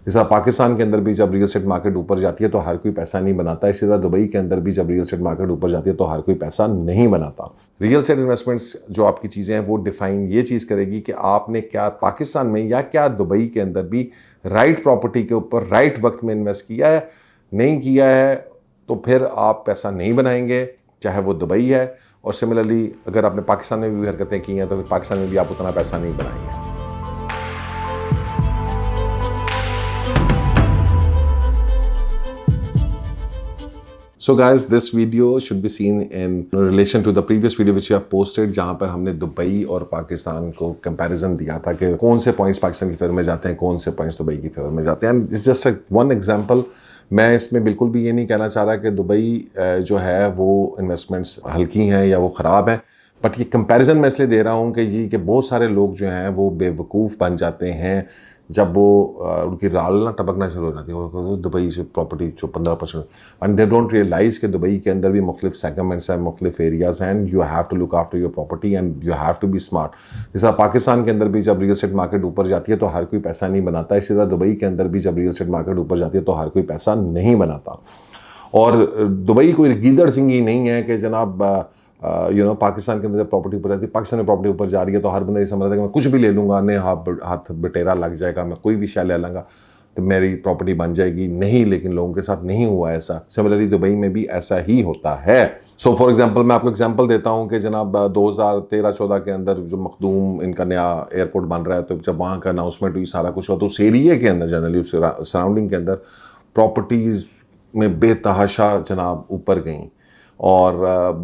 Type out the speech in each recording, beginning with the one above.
इस तरह पाकिस्तान के अंदर भी जब रियल एस्टेट मार्केट ऊपर जाती है तो हर कोई पैसा नहीं बनाता। इसी तरह दुबई के अंदर भी जब रियल एस्टेट मार्केट ऊपर जाती है तो हर कोई पैसा नहीं बनाता। रियल एस्टेट इन्वेस्टमेंट्स जो आपकी चीज़ें हैं वो डिफाइन ये चीज़ करेगी कि आपने क्या पाकिस्तान में या क्या दुबई के अंदर भी राइट प्रॉपर्टी के ऊपर राइट वक्त में इन्वेस्ट किया है। नहीं किया है तो फिर आप पैसा नहीं बनाएंगे, चाहे वो दुबई है। और सिमिलरली अगर आपने पाकिस्तान में भी हरकतें की हैं तो फिर पाकिस्तान में भी आप उतना पैसा नहीं बनाएंगे। So guys, this video should be seen in relation to the previous video which we have posted, जहाँ पर हमने दुबई और पाकिस्तान को कंपैरिजन दिया था कि कौन से पॉइंट्स पाकिस्तान की फेवर में जाते हैं, कौन से पॉइंट्स दुबई की फेवर में जाते हैं। And it's just one example. मैं इसमें बिल्कुल भी ये नहीं कहना चाह रहा कि दुबई जो है वो इन्वेस्टमेंट्स हल्की हैं या वो ख़राब हैं, बट ये कंपैरिजन मैं इसलिए दे रहा हूँ कि बहुत सारे लोग जो हैं वो बेवकूफ़ बन जाते हैं जब वो उनकी राल ना टपकना शुरू हो जाती है। वो दुबई से प्रॉपर्टी जो 15% एंड दे डोंट रियलाइज़ कि दुबई के अंदर भी मुख्तलिफ सेगमेंट्स हैं, मुख्तलिफ एरियाज़ हैं। And you have to look after your property and you have to be smart. इस तरह पाकिस्तान के अंदर भी जब रियल एस्टेट मार्केट ऊपर जाती है तो हर कोई पैसा नहीं बनाता। इसी तरह दुबई के अंदर भी जब रियल एस्टेट मार्केट ऊपर जाती है तो हर कोई पैसा नहीं बनाता। और दुबई कोई गीदड़ सिंगी नहीं है कि जनाब पाकिस्तान के अंदर जब प्रॉपर्टी ऊपर जाती है, पाकिस्तान में प्रॉपर्टी ऊपर जा रही है तो हर बंदा ये समझ रहा है कि मैं कुछ भी ले लूँगा, ने हाथ बटेरा लग जाएगा, मैं कोई भी शय ले लूँगा तो मेरी प्रॉपर्टी बन जाएगी। नहीं, लेकिन लोगों के साथ नहीं हुआ ऐसा। सिमिलरली दुबई में भी ऐसा ही होता है। सो फॉर एग्जांपल मैं आपको एग्जांपल देता हूँ कि जनाब 2013-14 के अंदर जो मखदूम इनका नया एयरपोर्ट बन रहा है, तो जब वहाँ का अनाउंसमेंट हुई, सारा कुछ हुआ, तो उस एरिए के अंदर जनरली उस सराउंडिंग के अंदर प्रॉपर्टीज़ में बेतहाशा जनाब ऊपर गई। और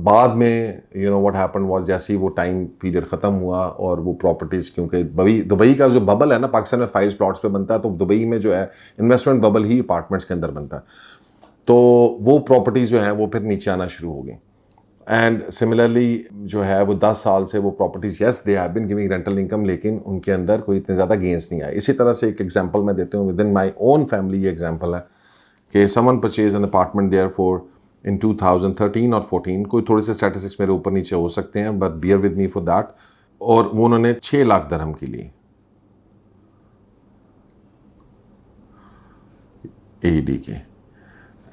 बाद में व्हाट हैपन वाज, जैसे ही वो टाइम पीरियड ख़त्म हुआ और वो प्रॉपर्टीज़, क्योंकि दुबई का जो बबल है ना, पाकिस्तान में 5 प्लॉट्स पे बनता है, तो दुबई में जो है इन्वेस्टमेंट बबल ही अपार्टमेंट्स के अंदर बनता है। तो वो प्रॉपर्टीज़ जो हैं वो फिर नीचे आना शुरू हो गई। एंड सिमिलरली जो है वो 10 साल से वो properties, yes they have been giving rental income, लेकिन उनके अंदर कोई इतने ज़्यादा गेंस नहीं आए। इसी तरह से एक एग्जाम्पल मैं देता हूँ, within my own family ये एग्जाम्पल है कि someone purchase an apartment there for in 2013 और 14, कोई थोड़े से स्टैटिस्टिक्स मेरे ऊपर नीचे हो सकते हैं, but bear with me for that. और वो उन्होंने 6 लाख दरहम की ली एडी के।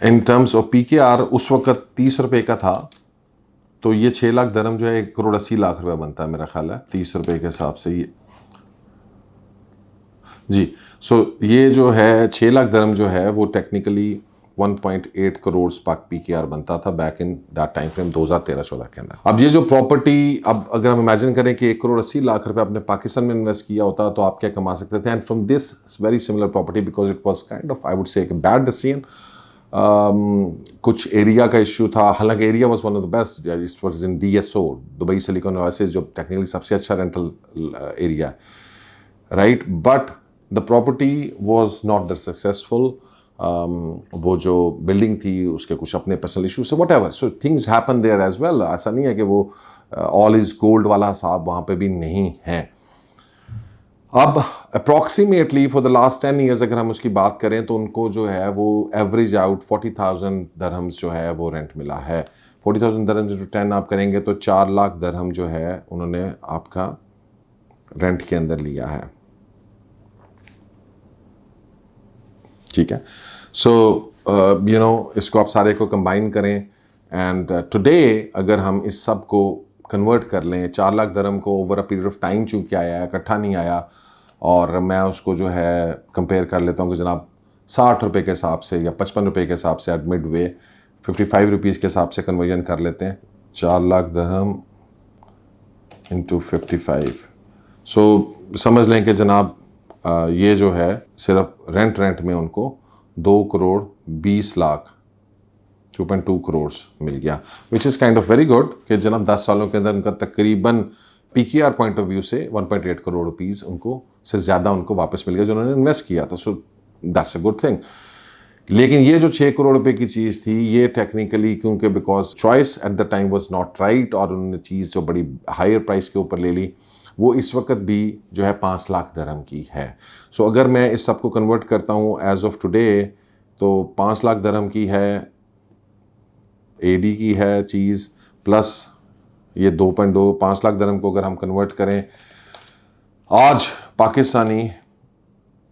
इन टर्म्स ऑफ पीकेआर उस वक्त 30 रुपए का था, तो ये 6 लाख दरहम जो है 1 करोड़ 80 लाख रुपए बनता है मेरा ख्याल है 30 रुपए के हिसाब से ये जी। सो ये जो है 6 लाख दरहम जो है वो टेक्निकली 1.8 करोड़ पाक पीकेआर बनता था back in that time frame 2013-14 के अंदर। अब ये जो प्रॉपर्टी, अब अगर हम इमेजिन करें कि 1 करोड़ 80 लाख रुपए आपने पाकिस्तान में इन्वेस्ट किया होता तो आप क्या कमा सकते थे। And from this very similar property, because it was kind of, I would say, bad decision. कुछ एरिया का इशू था, हालांकि area was one of the best, it was in DSO, Dubai Silicon Oasis, जो technically सबसे अच्छा rental area है, right. But the property was not that successful. वो जो बिल्डिंग थी उसके कुछ अपने पर्सनल इशू से, whatever, so things happen there as well. ऐसा नहीं है कि वो ऑल इज गोल्ड वाला हिसाब वहाँ पे भी नहीं है। अब approximately for the last 10 years अगर हम उसकी बात करें तो उनको जो है वो एवरेज आउट 40,000 दरहम्स जो है वो रेंट मिला है। 40,000 दरहम जो 10 आप करेंगे तो 4 लाख दरहम जो है उन्होंने आपका रेंट के अंदर लिया है, ठीक है। सो इसको आप सारे को कंबाइन करें एंड टुडे अगर हम इस सब को कन्वर्ट कर लें, 4 लाख दरहम को over a period of time चूँकि आया है, इकट्ठा नहीं आया, और मैं उसको जो है कंपेयर कर लेता हूँ कि जनाब 60 रुपये के हिसाब से या 55 रुपये के हिसाब से एट मिड वे 55 रुपीज़ के हिसाब से कन्वर्जन कर लेते हैं। 4 लाख दरहम इंटू 55, सो समझ लें कि जनाब ये जो है सिर्फ रेंट में उनको 2 करोड़ 20 लाख 2.2 करोड़ मिल गया, which is kind of very good कि जनाब 10 सालों के अंदर उनका तकरीबन पीकेआर पॉइंट ऑफ व्यू से 1.8 करोड़ रुपीज़ उनको से ज़्यादा उनको वापस मिल गया जो उन्होंने इन्वेस्ट किया था। So that's a good thing. लेकिन ये जो 6 करोड़ रुपए की चीज़ थी, ये टेक्निकली क्योंकि because choice at the time was not right और उन्होंने चीज़ जो बड़ी हायर प्राइस के ऊपर ले ली, वो इस वक्त भी जो है 5 लाख दरहम की है। सो अगर मैं इस सब को कन्वर्ट करता हूँ एज ऑफ टुडे, तो 5 लाख दरहम की है, एडी की है चीज़, प्लस ये 2.2 5 लाख दरहम को अगर हम कन्वर्ट करें आज पाकिस्तानी,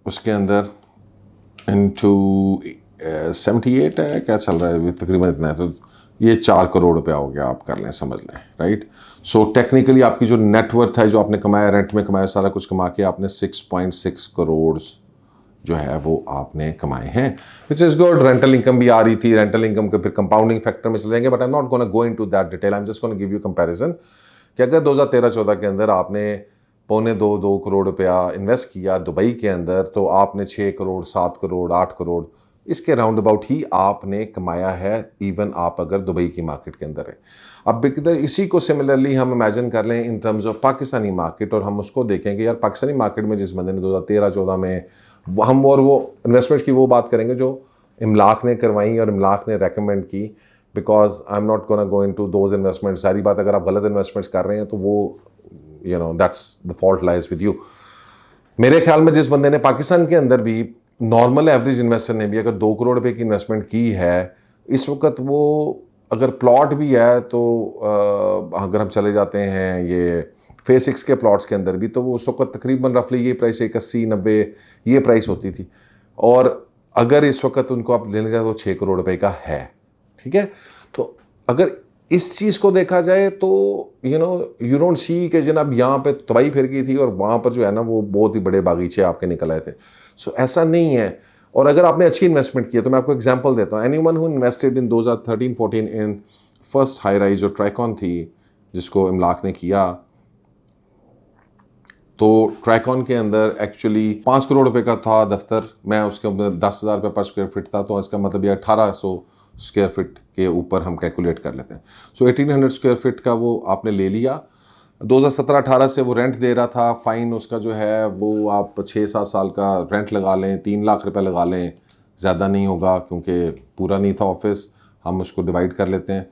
उसके अंदर इंटू 78 है, क्या चल रहा है तकरीबन इतना है, तो ये 4 करोड़ रुपया हो गया, आप कर लें, समझ लें, राइट। सो टेक्निकली आपकी जो नेटवर्थ है, जो आपने कमाया, रेंट में कमाया, सारा कुछ कमा के आपने 6.6 करोड़ जो है वो आपने कमाए हैं, which is good. Rental income भी आ रही थी, रेंटल इनकम के फिर कंपाउंडिंग फैक्टर में चलेंगे, but I am not gonna go into that detail, I am just gonna give you comparison कि अगर 2013-14 के अंदर आपने 2.25 करोड़ रुपया इन्वेस्ट किया दुबई के अंदर, तो आपने 6 करोड़, 7 करोड़, 8 करोड़ इसके राउंड अबाउट ही आपने कमाया है, इवन आप अगर दुबई की मार्केट के अंदर है। अब इसी को सिमिलरली हम इमेजिन कर लें in terms of Pakistani market, और हम उसको देखें कि यार पाकिस्तानी मार्केट में जिस बंदे ने 2013-14 में हम और वो इन्वेस्टमेंट्स की वो बात करेंगे जो इमलाक ने करवाई और इमलाक ने रेकमेंड की, because I am not gonna go into those investments. सारी बात अगर आप गलत इन्वेस्टमेंट्स कर रहे हैं तो वो that's the fault lies with you. मेरे ख्याल में जिस बंदे ने पाकिस्तान के अंदर भी, नॉर्मल एवरेज इन्वेस्टर ने भी अगर 2 करोड़ रुपए की इन्वेस्टमेंट की है इस वक्त, वो अगर प्लॉट भी है तो अगर हम चले जाते हैं ये फेज 6 के प्लॉट्स के अंदर भी, तो वो उस वक्त तकरीबन रफली ये प्राइस 81-90 ये प्राइस होती थी, और अगर इस वक्त उनको आप लेने जाए तो 6 करोड़ रुपए का है, ठीक है। तो अगर इस चीज़ को देखा जाए तो यू डोंट सी कि जनाब यहाँ पे तबाही फिर गई थी और वहाँ पर जो है ना वो बहुत ही बड़े बागीचे आपके निकल आए थे। सो ऐसा नहीं है। और अगर आपने अच्छी इन्वेस्टमेंट की है तो मैं आपको एग्जांपल देता हूँ। Anyone who invested in 2013-14 in first high rise जो ट्राइकॉन थी, जिसको इमलाक ने किया, तो ट्राइकॉन के अंदर एक्चुअली 5 करोड़ रुपए का था दफ्तर, मैं उसके ऊपर 10,000 रुपये पर स्क्वायर फीट था, तो इसका मतलब ये 1800 स्क्वायर फीट के ऊपर हम कैलकुलेट कर लेते हैं। सो 1800 स्क्वायर फीट का वो आपने ले लिया। 2017-18 से वो रेंट दे रहा था, फाइन उसका जो है वो आप 6-7 साल का रेंट लगा लें, 3 लाख रुपए लगा लें, ज़्यादा नहीं होगा क्योंकि पूरा नहीं था ऑफिस, हम उसको डिवाइड कर लेते हैं,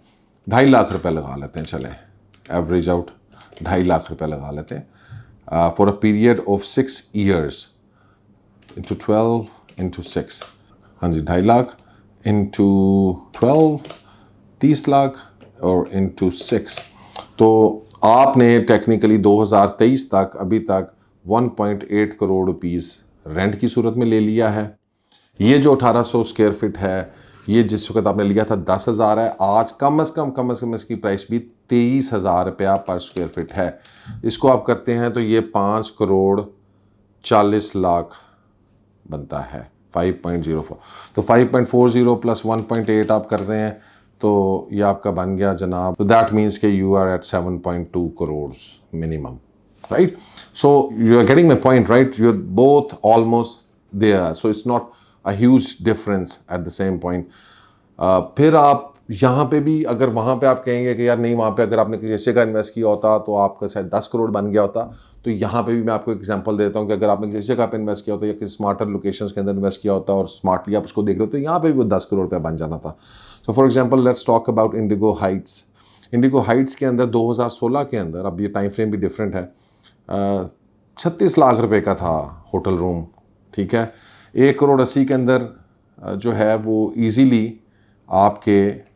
2.5 लाख रुपए लगा लेते हैं, चलें एवरेज आउट 2.5 लाख रुपए लगा लेते हैं for a period of 6 years, into 12 into 6, हाँ जी 2.5 लाख इंटू 12 30 लाख और इंटू 6, तो आपने टेक्निकली 2023 तक अभी तक 1.8 करोड़ रुपीस रेंट की सूरत में ले लिया है। ये जो 1800 स्क्वायर फीट है, ये जिस वक्त आपने लिया था 10,000 है, आज कम से कम इसकी प्राइस भी 23,000 रुपया पर स्क्वायर फीट है। इसको आप करते हैं तो ये 5 करोड़ 40 लाख बनता है, 5.04। तो 5.40 प्लस 1.8 आप करते हैं तो ये आपका बन गया जनाब, तो दैट मीन्स कि you are at 7.2 crore minimum, right. So you are getting my point, right, you are both almost there, so it's not a huge difference at the same point. फिर आप यहाँ पे भी अगर वहाँ पे आप कहेंगे कि यार नहीं, वहाँ पे अगर आपने किसी ऐसे का इन्वेस्ट किया होता तो आपका शायद 10 करोड़ बन गया होता, तो यहाँ पे भी मैं आपको एग्जांपल देता हूँ कि अगर आपने किसी जगह पे इन्वेस्ट किया होता या किसी स्मार्टर लोकेशंस के अंदर इन्वेस्ट किया होता और स्मार्टली आप उसको देख रहे हो तो यहाँ पे भी वो 10 करोड़ रुपया बन जाना था। So for example let's talk about Indigo Heights. Indigo Heights के अंदर 2016 के अंदर, अब ये टाइम फ्रेम भी डिफरेंट है, 36 लाख रुपये का था होटल रूम, ठीक है। 1 करोड़ 80 के अंदर जो है वो ईजीली आपके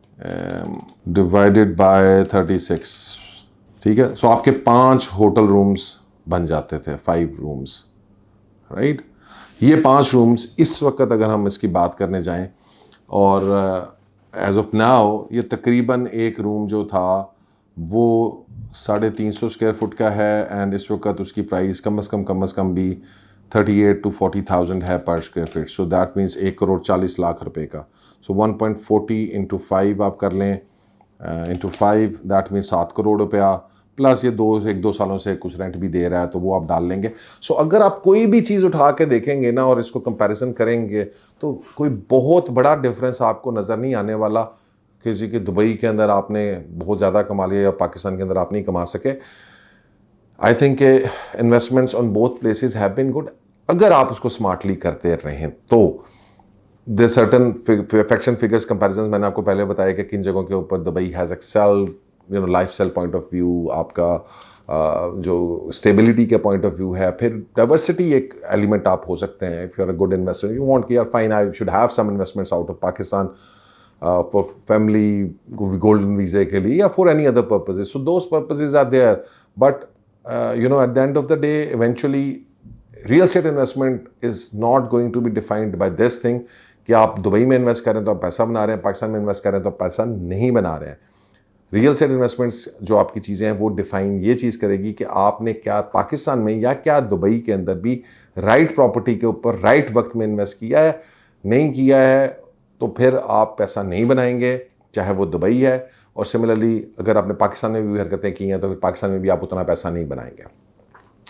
डिवाइडेड बाय 36, ठीक है। सो आपके 5 होटल रूम्स बन जाते थे, 5 रूम्स, राइट। ये 5 रूम्स इस वक्त अगर हम इसकी बात करने जाएं, और एज ऑफ नाउ ये तकरीबन एक रूम जो था वो 350 स्क्वायर फुट का है, एंड इस वक्त उसकी प्राइस कम से कम भी 38 to 40,000 है पर square feet. So that means 1 crore 40 lakh रुपए का। सो 1.40 इंटू 5 आप कर लें, इंटू 5 दैट मीन्स 7 करोड़ रुपया, प्लस ये 1-2 सालों से कुछ रेंट भी दे रहा है तो वो आप डाल लेंगे। सो अगर आप कोई भी चीज़ उठा के देखेंगे ना और इसको कंपैरिजन करेंगे तो कोई बहुत बड़ा डिफरेंस आपको नज़र नहीं आने वाला किसी कि दुबई के अंदर आपने बहुत ज़्यादा कमा लिया या पाकिस्तान के अंदर आप नहीं कमा सके। I think investments on both places have been good अगर आप उसको स्मार्टली करते रहें तो। They certain faction figures comparison मैंने आपको पहले बताया कि किन जगहों के ऊपर Dubai has excelled, lifestyle point of view, आपका जो स्टेबिलिटी के पॉइंट ऑफ व्यू है, फिर डाइवर्सिटी एक एलिमेंट आप हो सकते हैं। If you are a good investor, you want कि यार fine I should have some investments out of Pakistan for family golden visa के लिए या for any other purposes, so those purposes are there, but at the end of the day eventually real estate investment is not going to be defined by this thing कि आप Dubai में invest करें तो आप पैसा बना रहे हैं, पाकिस्तान में इन्वेस्ट करें तो आप पैसा नहीं बना रहे हैं। रियल एस्टेट इन्वेस्टमेंट्स जो आपकी चीज़ें हैं वो डिफाइन ये चीज़ करेगी कि आपने क्या पाकिस्तान में या क्या दुबई के अंदर भी राइट प्रॉपर्टी के ऊपर राइट वक्त में इन्वेस्ट किया है। नहीं किया है तो फिर आप पैसा नहीं बनाएंगे, चाहे वो दुबई है। और सिमिलरली अगर आपने पाकिस्तान में भी हरकतें की हैं तो फिर पाकिस्तान में भी आप उतना पैसा नहीं बनाएंगे।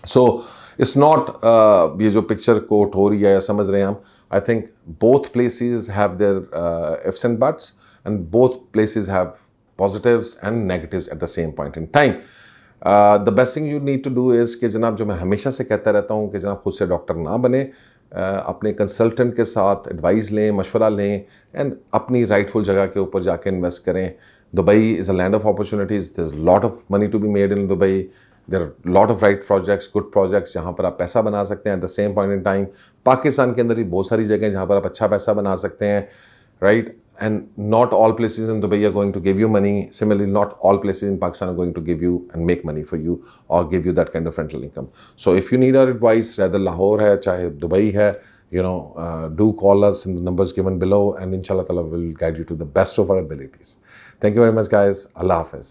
सो इट्स नॉट ये जो पिक्चर कोट हो रही है, समझ रहे हैं हम, I think both places have their ifs and buts and both places have positives and negatives at the same point in time. The best thing you need to do is कि जनाब, जो मैं हमेशा से कहता रहता हूँ कि जनाब खुद से डॉक्टर ना बने, अपने कंसल्टेंट के साथ एडवाइस लें, मशवरा लें एंड अपनी राइटफुल जगह के ऊपर जाके इन्वेस्ट करें। Dubai is a land of opportunities, there is lot of money to be made in Dubai, there are lot of right projects, good projects जहाँ पर आप पैसा बना सकते हैं at the same point in time. Pakistan के अंदर भी बहुत सारी जगह हैं जहाँ पर आप अच्छा पैसा बना सकते हैं, right? And not all places in Dubai are going to give you money. Similarly, not all places in Pakistan are going to give you and make money for you or give you that kind of rental income. So if you need our advice, rather Lahore hai, chahe Dubai hai, do call us in the numbers given below, and inshallah ta'ala will guide you to the best of our abilities. Thank you very much, guys. Allah Hafiz.